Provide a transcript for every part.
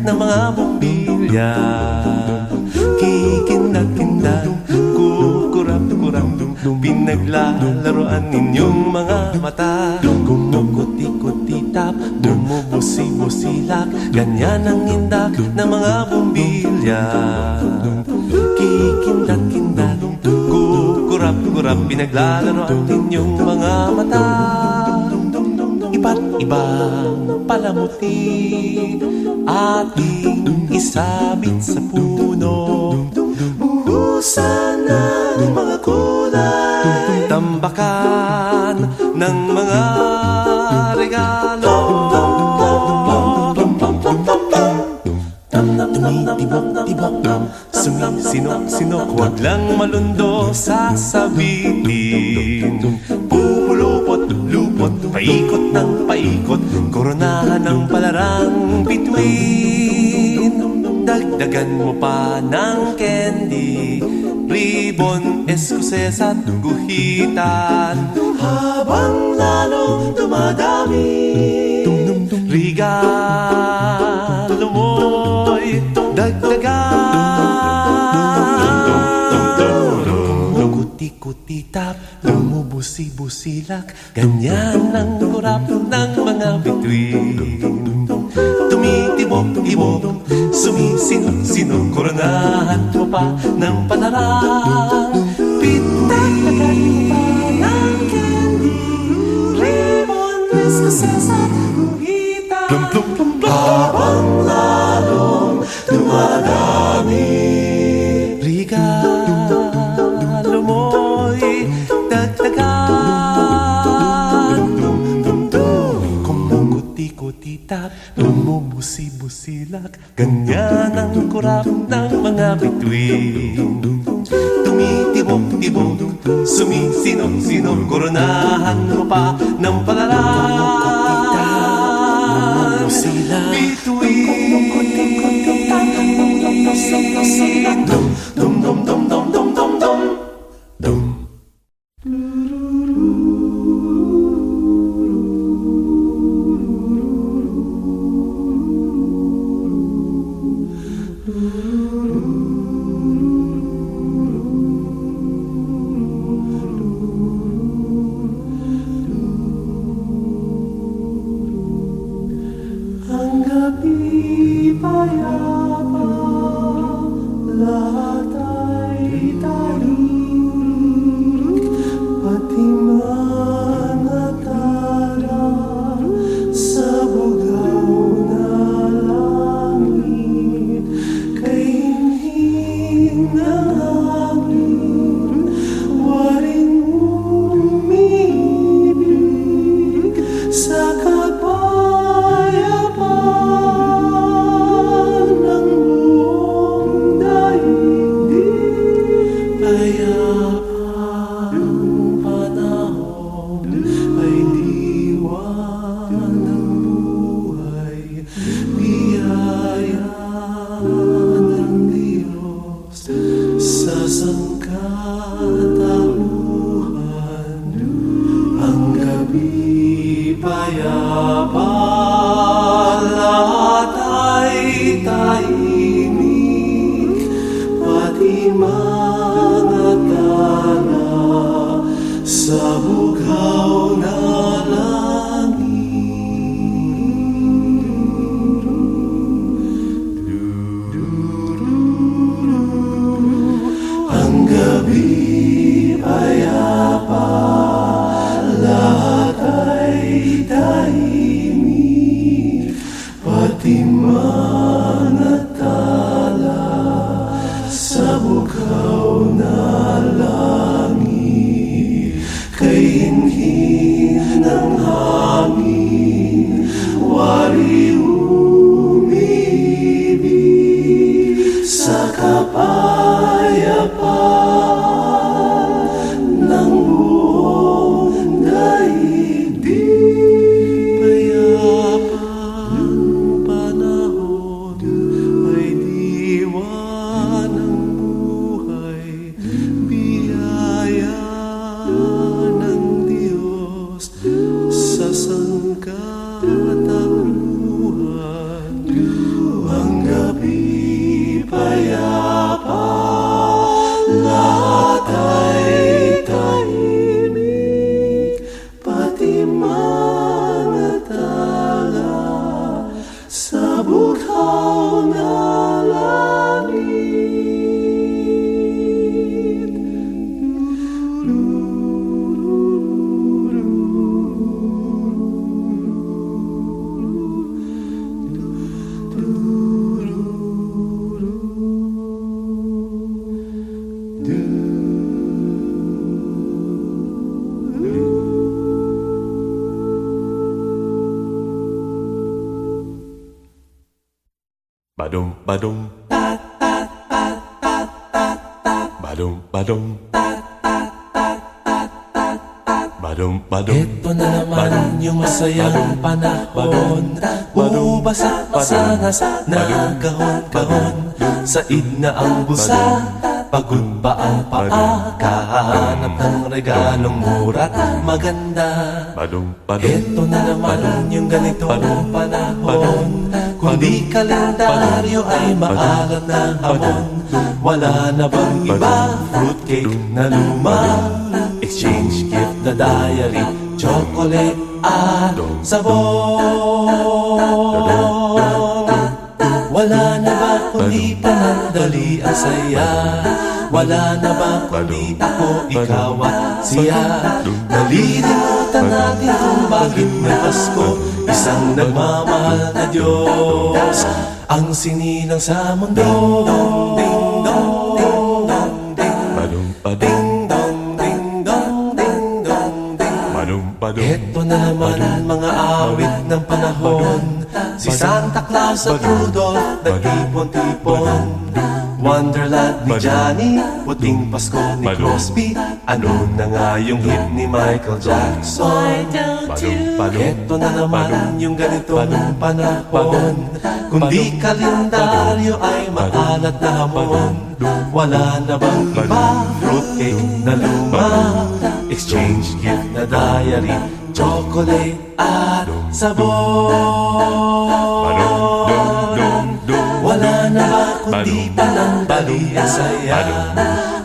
ng mga bombilya. Kikindat-kindat, kukurap-kurap, pinaglalaroan ninyong mga mata. Kumukuti-kutitap, bumubusi-busilak, ganyan ang indak ng mga bombilya. Kikindat-kindat, kukurap-kurap, pinaglalaroan ninyong mga mata. Iba't ibang palamuti ating isabit sa puno. Buhusan ng mga kulay, tambakan ng mga regalo. Tumitibok-tibok, sumisinok-sinok, huwag lang malundo sasabitin. Pupulupot-lupot, paikot ng paikot, koronahan ng palarang bituin. Dagdagan mo pa ng candy, ribbon, eskuses at guhitan, habang lalong dumadami. Regalo mo'y dagdagan. Kuti-kuti-tap, bumubusi-busilak, ganyan ang kurap ng mga bituin. Tumitibok-tibok, sumisinok-sinok, koronahan mo pa ng palarang bituin. Ng candy, ribbon, eskuses at guhitan, habang lalong dumadami. Regalo mo'y dagdagan. Kumukuti-kutitap, bumubusi-busilak, ganyan ang kurap ng mga bituin. Tumitibok-tibok, sumisinok-sinok, koronahan mo pa ng palarang bituin. Dum-dum-dum-dum-dum-dum-dum. Ang gabi payapa, lahat ay tahimik, pati mga tara sa bugaw na langit. Kahinhin ng hangin, waring umiibig sa sangkatauhan. Ang gabi payapa, lahat ay tahimik, pati mga tala sa bugaw na langit. na langit. Badum badum badum badum badum badum. Ito na naman yung masayang panahon. Bumabasa-basa na sana kahon-kahon. Said na ang busa, pagod pa ang paa. Kahanap ng regalong mura't maganda. Badum badum Ito na naman yung ganitong panahon. Kung di kalendaryo ay maalat na hamon. Wala na bang iba? Fruitcake na luma, exchange gift na diary, chocolate at sabon. Wala na ba kundi panandali ang saya? Wala na ba kundi ako, ikaw at siya? Nalilimutan natin kung bakit may Pasko. Isang nagmamahal na Diyos ang sinilang sa mundo. Ding dong, ding dong, ding badum badum ding dong, ding dong, ding dong, ding. badum badum. Ito na naman ang mga awit ng panahon. Si Santa Claus at Rudolph nagtipon-tipon. Wonderland ni Johnny, puting Pasko ni Crosby. Ano na nga yung hit ni Michael Jackson? Badum badum Ito na naman yung ganitong panahon. Kung di kalendaryo ay maalat na hamon. Wala na bang iba? Fruitcake na luma, exchange gift na diary, chocolate at sabon. Wala na ba kundi panandali ang saya?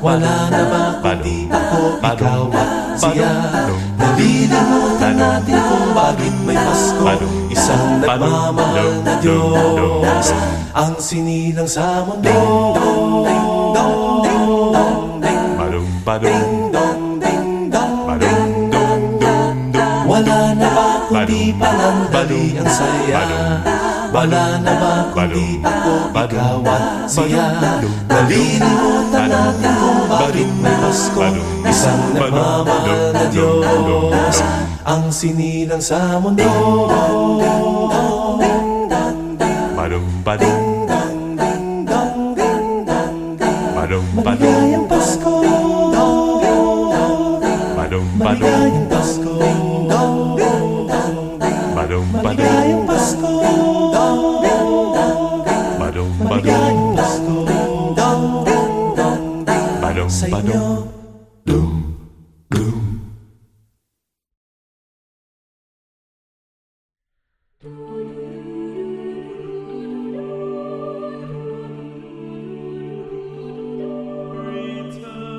Wala na ba kundi ako, ikaw at siya? Nalilimutan natin kung bakit may Pasko. Isang nagmamahal na Diyos ang sinilang sa mundo. Ding dong, ding dong, ding badum badum ding dong, ding dong, badum ding. dum dum dum. Wala na ba kundi panandali ang saya? Wala na ba kundi ako, ikaw at siya? Nalilimutan natin kung bakit may Pasko. Isang nagmamahal na Diyos ang sinilang sa mundo. Badum badum badum badum Maligayang Pasko, badum badum maligayang Pasko, badum badum maligayang Pasko, badum badum maligayang Pasko badum sa badum. inyo. Dum dum. Return.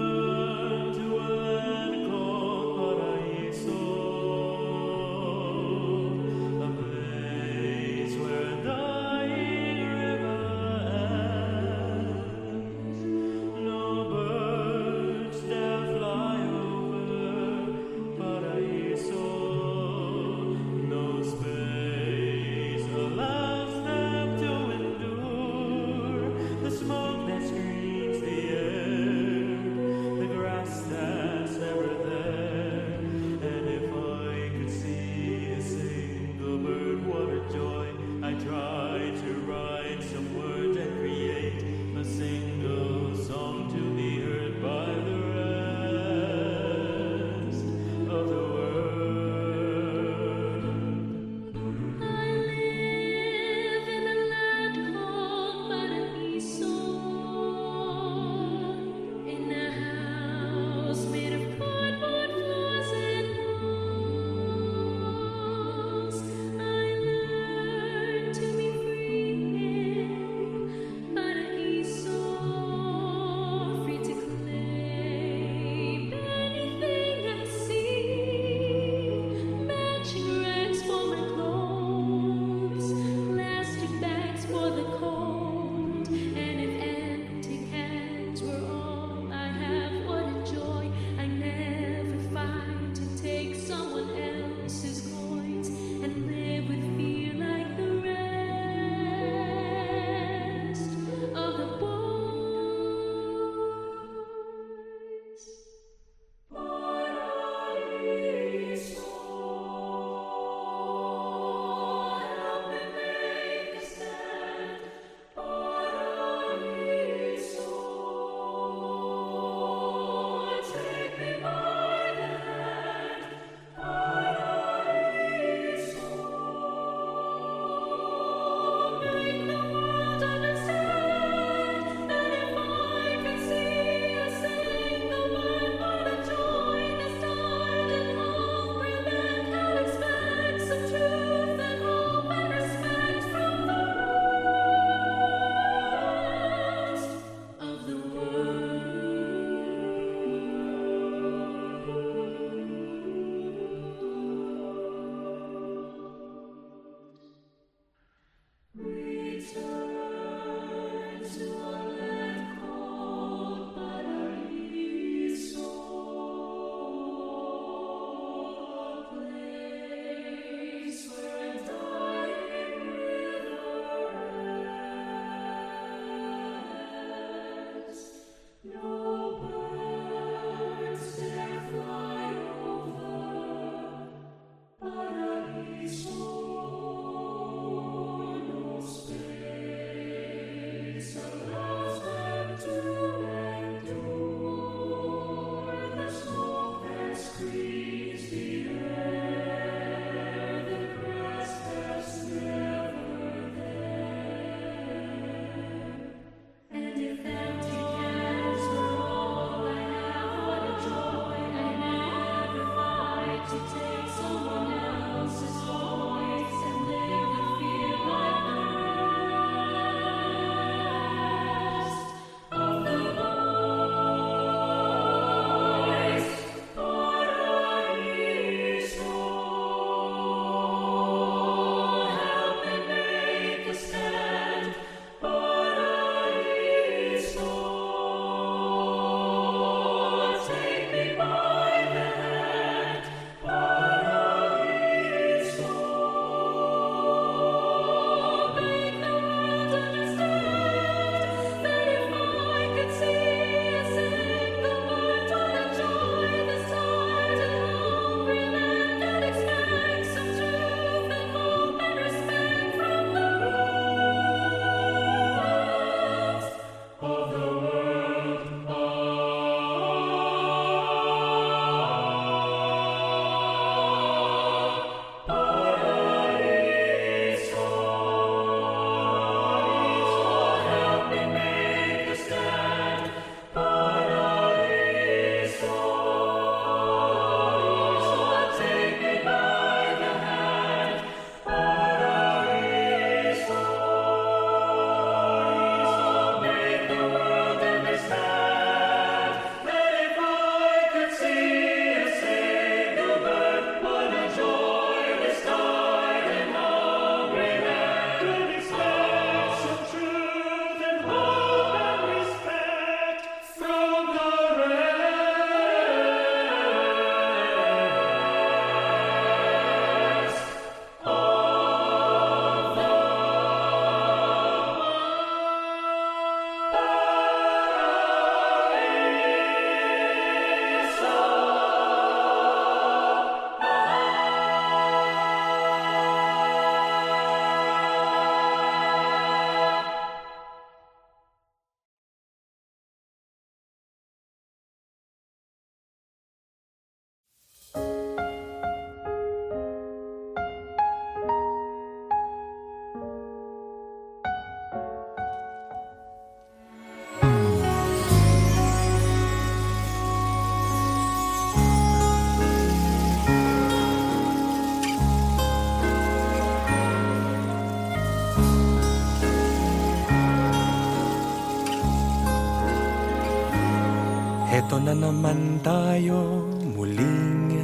Eto na naman tayo muling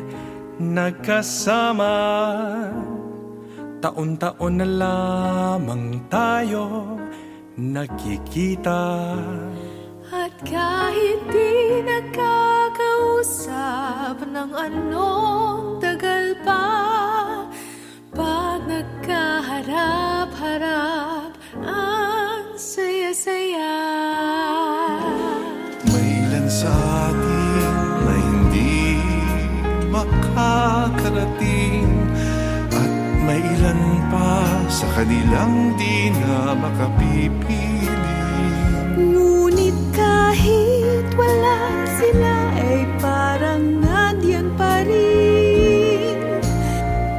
nagkasama. Taon-taon na lamang tayo nagkikita. At kahit di nakakausap ng anong tagal pa, pag nagkaharap-harap, ang saya-saya. Mailan sa atin na hindi makakarating, at mailan pa sa kanilang di na makapipili. Ngunit kahit wala sila, ay parang nandiyan pa rin.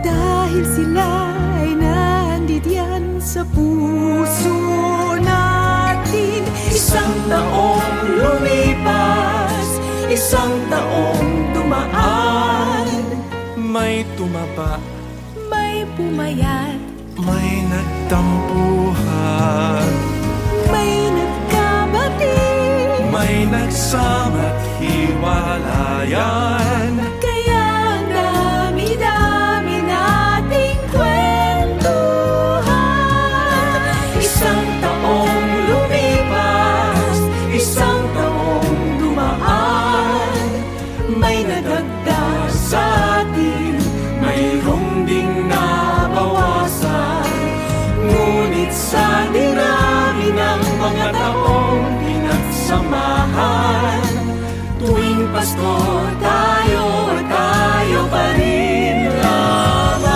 Dahil sila ay nandiyan sa puso natin. Isang taong lumipas, isang taong dumaan. May tumaba, May pumayat, may nagtampuhan, may nagkabati, may nagsama't hiwalayan. kaya ang dami-dami nating kwentuhan. Isang taong lumipas, isang taong dumaan. May nadagdag sa atin, mayroong ding nabawasan. Ngunit sa dinami ng mga taong pinagsamahan, tuwing Pasko tayo pa rin lamang.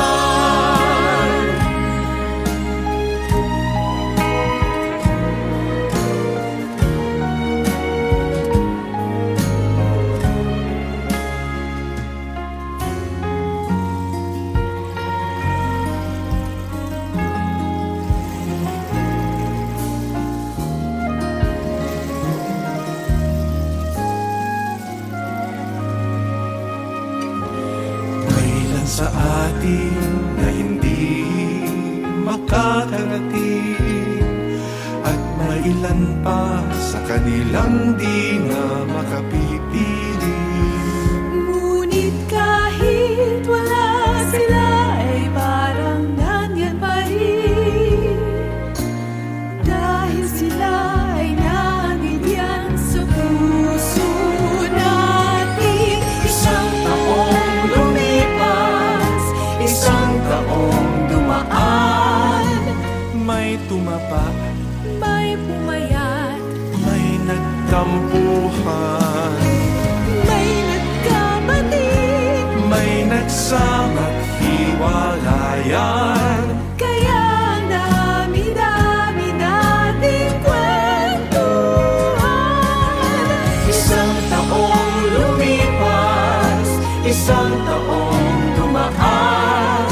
Mailan sa atin na hindi makakarating, at mailan pa sa kanilang di na makapipili. Ngunit kahit wala sila, ay parang nandiyan pa rin. Dahil sila ay nandiyan sa puso natin. Isang taong lumipas, isang taong dumaan. May tumapa, May pumayat, may nagtampuhan, may nagkabati, may nagsama't hiwalayan. kaya ang dami-dami nating kwentuhan. Isang taong lumipas, isang taong dumaan.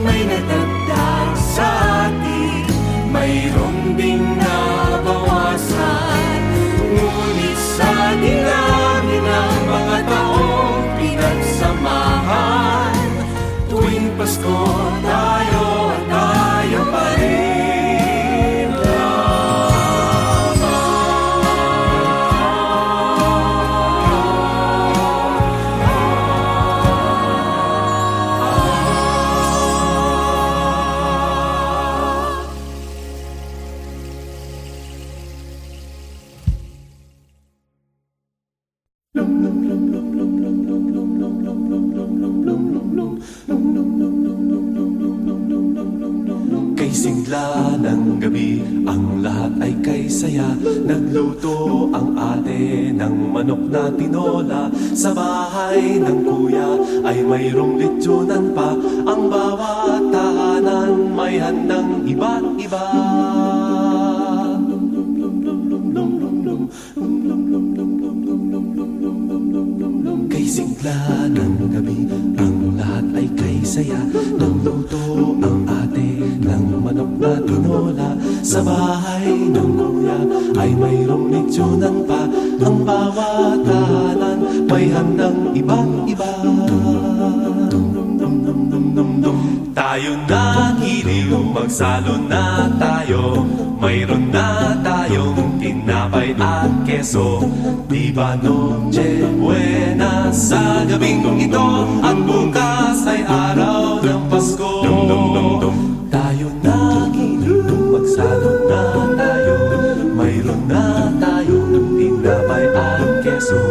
May nadagdag sa atin, mayroong ding nabawasan. Ngunit sa dinami ng mga taong pinagsamahan, tuwing Pasko tayo pa rin Kay sigla ng gabi, ang lahat ay kay saya. Nagluto ang ate ng manok na tinola. Sa bahay ng kuya ay mayroong litsunan pa. Ang bawat tahanan may handang iba't iba. Kay sigla ng gabi, ang lahat ay kay saya. Nagluto ang ate ng manok na tinola. Sa bahay ng kuya ay mayroong litsunan pa. Ang bawat tahanan may handang ibang iba. Tayo na giliw, magsalo na tayo. mayroon na tayong tinapay at keso. Di ba Noche Buena sa gabing ito, at bukas ay araw ng Pasko. Tayo na giliw, magsalot na tayo, mayroon na tayong tinapay at keso.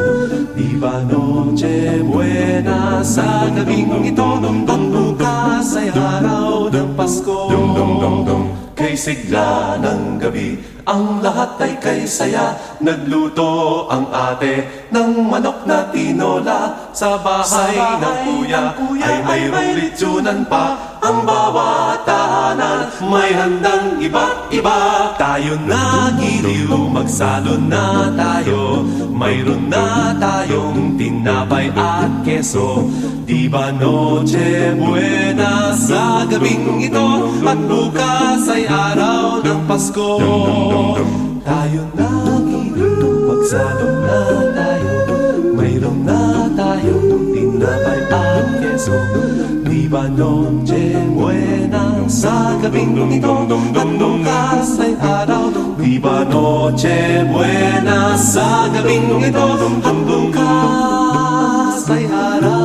Di ba Noche Buena sa gabing ito, at bukas ay araw ng Pasko. Kay sigla ng gabi, ang lahat ay kay saya. Nagluto ang ate ng manok na tinola. Sa bahay ng kuya ay mayroong litsunan pa. Ang bawat tahanan may handang iba't iba. Tayo na giliw, magsalo na tayo, mayroon na tayong tinapay at keso. Di ba Noche Buena sa gabing ito, at bukas ay araw ng Pasko. Tayo na giliw, magsalo na tayo, mayroon na tayong tinapay at keso. Di ba Noche Buena sa gabing ito, at bukas ay araw. Di ba Noche Buena sa gabing ito, at bukas ay araw.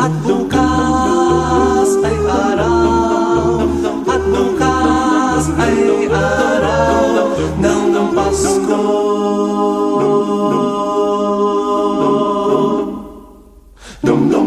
At bukas ay araw, at bukas ay araw ng Pasko. Dum dum